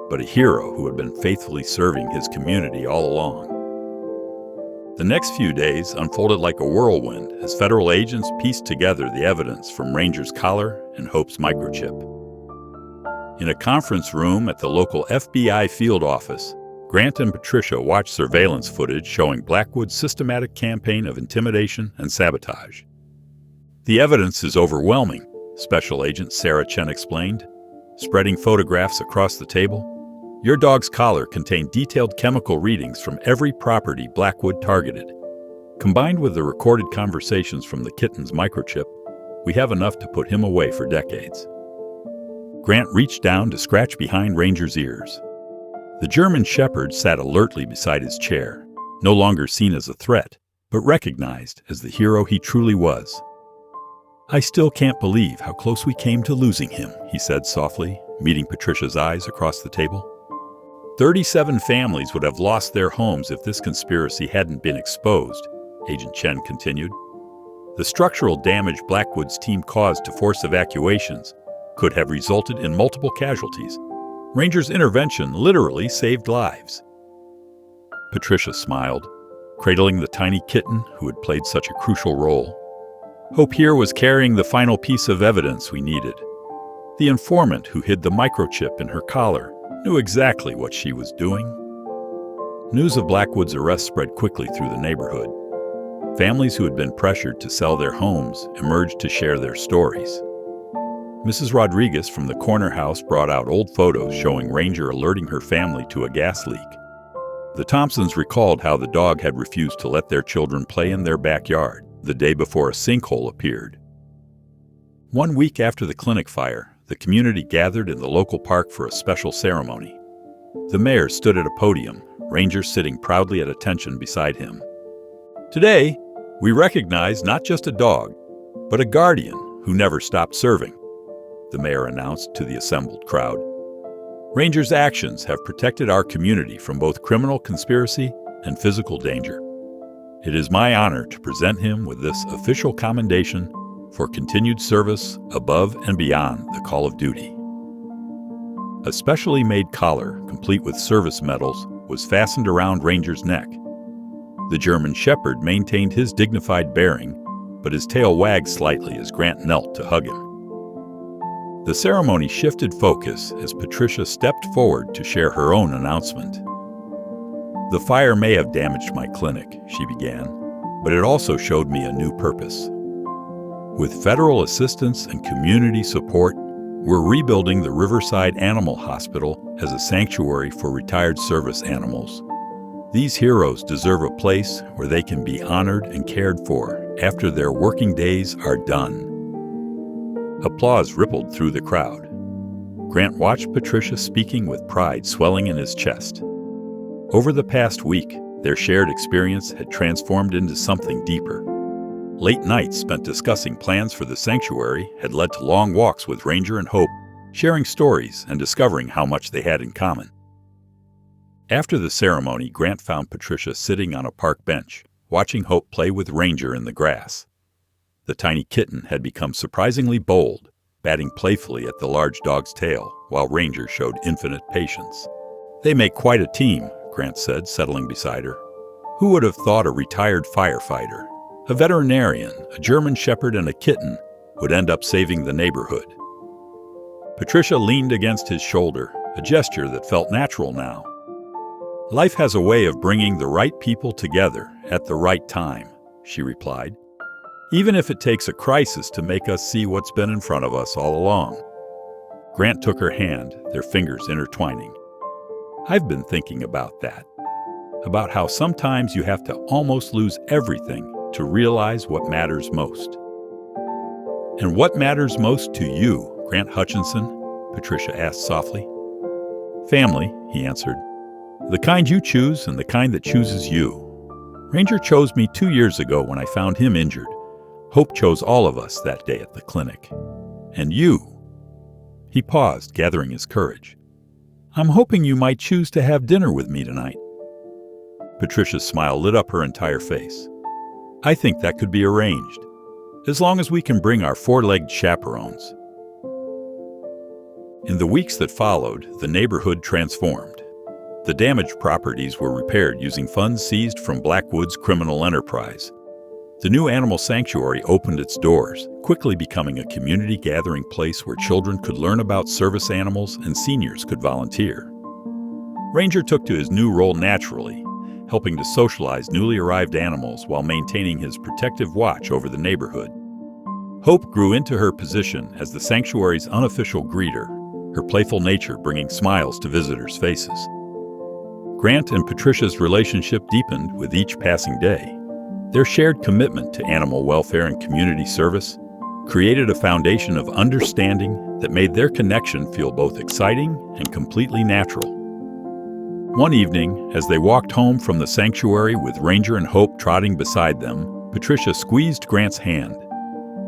but a hero who had been faithfully serving his community all along. The next few days unfolded like a whirlwind as federal agents pieced together the evidence from Ranger's collar and Hope's microchip. In a conference room at the local FBI field office, Grant and Patricia watched surveillance footage showing Blackwood's systematic campaign of intimidation and sabotage. "The evidence is overwhelming," Special Agent Sarah Chen explained, spreading photographs across the table. "Your dog's collar contained detailed chemical readings from every property Blackwood targeted. Combined with the recorded conversations from the kitten's microchip, we have enough to put him away for decades." Grant reached down to scratch behind Ranger's ears. The German Shepherd sat alertly beside his chair, no longer seen as a threat, but recognized as the hero he truly was. "I still can't believe how close we came to losing him," he said softly, meeting Patricia's eyes across the table. 37 families would have lost their homes if this conspiracy hadn't been exposed, Agent Chen continued. The structural damage Blackwood's team caused to force evacuations could have resulted in multiple casualties. Ranger's intervention literally saved lives. Patricia smiled, cradling the tiny kitten who had played such a crucial role. Hope here was carrying the final piece of evidence we needed. The informant who hid the microchip in her collar knew exactly what she was doing. News of Blackwood's arrest spread quickly through the neighborhood. Families who had been pressured to sell their homes emerged to share their stories. Mrs. Rodriguez from the corner house brought out old photos showing Ranger alerting her family to a gas leak. The Thompsons recalled how the dog had refused to let their children play in their backyard the day before a sinkhole appeared. 1 week after the clinic fire, the community gathered in the local park for a special ceremony. The mayor stood at a podium, Ranger sitting proudly at attention beside him. "Today, we recognize not just a dog, but a guardian who never stopped serving," the mayor announced to the assembled crowd. "Ranger's actions have protected our community from both criminal conspiracy and physical danger. It is my honor to present him with this official commendation for continued service above and beyond the call of duty." A specially made collar, complete with service medals, was fastened around Ranger's neck. The German Shepherd maintained his dignified bearing, but his tail wagged slightly as Grant knelt to hug him. The ceremony shifted focus as Patricia stepped forward to share her own announcement. "The fire may have damaged my clinic," she began, "but it also showed me a new purpose. With federal assistance and community support, we're rebuilding the Riverside Animal Hospital as a sanctuary for retired service animals. These heroes deserve a place where they can be honored and cared for after their working days are done." Applause rippled through the crowd. Grant watched Patricia speaking with pride swelling in his chest. Over the past week, their shared experience had transformed into something deeper. Late nights spent discussing plans for the sanctuary had led to long walks with Ranger and Hope, sharing stories and discovering how much they had in common. After the ceremony, Grant found Patricia sitting on a park bench, watching Hope play with Ranger in the grass. The tiny kitten had become surprisingly bold, batting playfully at the large dog's tail, while Ranger showed infinite patience. "They make quite a team," Grant said, settling beside her. "Who would have thought a retired firefighter, a veterinarian, a German Shepherd, and a kitten would end up saving the neighborhood?" Patricia leaned against his shoulder, a gesture that felt natural now. "Life has a way of bringing the right people together at the right time," she replied. "Even if it takes a crisis to make us see what's been in front of us all along." Grant took her hand, their fingers intertwining. "I've been thinking about that. About how sometimes you have to almost lose everything to realize what matters most." "And what matters most to you, Grant Hutchinson?" Patricia asked softly. "Family," he answered. "The kind you choose and the kind that chooses you. Ranger chose me 2 years ago when I found him injured. Hope chose all of us that day at the clinic. And you." He paused, gathering his courage. "I'm hoping you might choose to have dinner with me tonight." Patricia's smile lit up her entire face. "I think that could be arranged, as long as we can bring our 4-legged chaperones." In the weeks that followed, the neighborhood transformed. The damaged properties were repaired using funds seized from Blackwood's criminal enterprise. The new animal sanctuary opened its doors, quickly becoming a community gathering place where children could learn about service animals and seniors could volunteer. Ranger took to his new role naturally, helping to socialize newly arrived animals while maintaining his protective watch over the neighborhood. Hope grew into her position as the sanctuary's unofficial greeter, her playful nature bringing smiles to visitors' faces. Grant and Patricia's relationship deepened with each passing day. Their shared commitment to animal welfare and community service created a foundation of understanding that made their connection feel both exciting and completely natural. One evening, as they walked home from the sanctuary with Ranger and Hope trotting beside them, Patricia squeezed Grant's hand.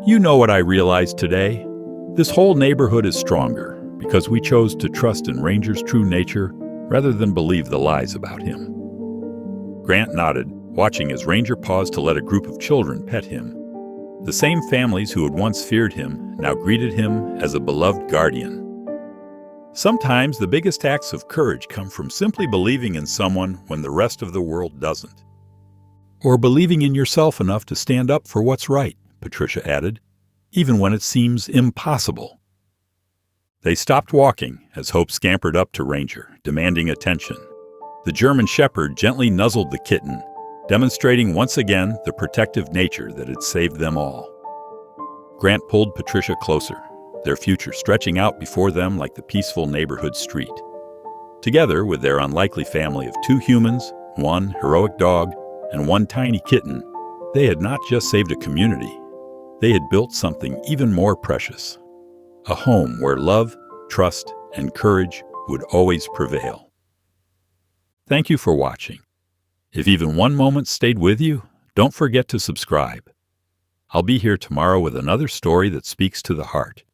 "You know what I realized today? This whole neighborhood is stronger because we chose to trust in Ranger's true nature rather than believe the lies about him." Grant nodded, watching as Ranger paused to let a group of children pet him. The same families who had once feared him now greeted him as a beloved guardian. Sometimes the biggest acts of courage come from simply believing in someone when the rest of the world doesn't. Or believing in yourself enough to stand up for what's right, Patricia added, even when it seems impossible. They stopped walking as Hope scampered up to Ranger, demanding attention. The German Shepherd gently nuzzled the kitten, demonstrating once again the protective nature that had saved them all. Grant pulled Patricia closer, their future stretching out before them like the peaceful neighborhood street. Together with their unlikely family of 2 humans, 1 heroic dog, and 1 tiny kitten, they had not just saved a community, they had built something even more precious. A home where love, trust, and courage would always prevail. Thank you for watching. If even one moment stayed with you, don't forget to subscribe. I'll be here tomorrow with another story that speaks to the heart.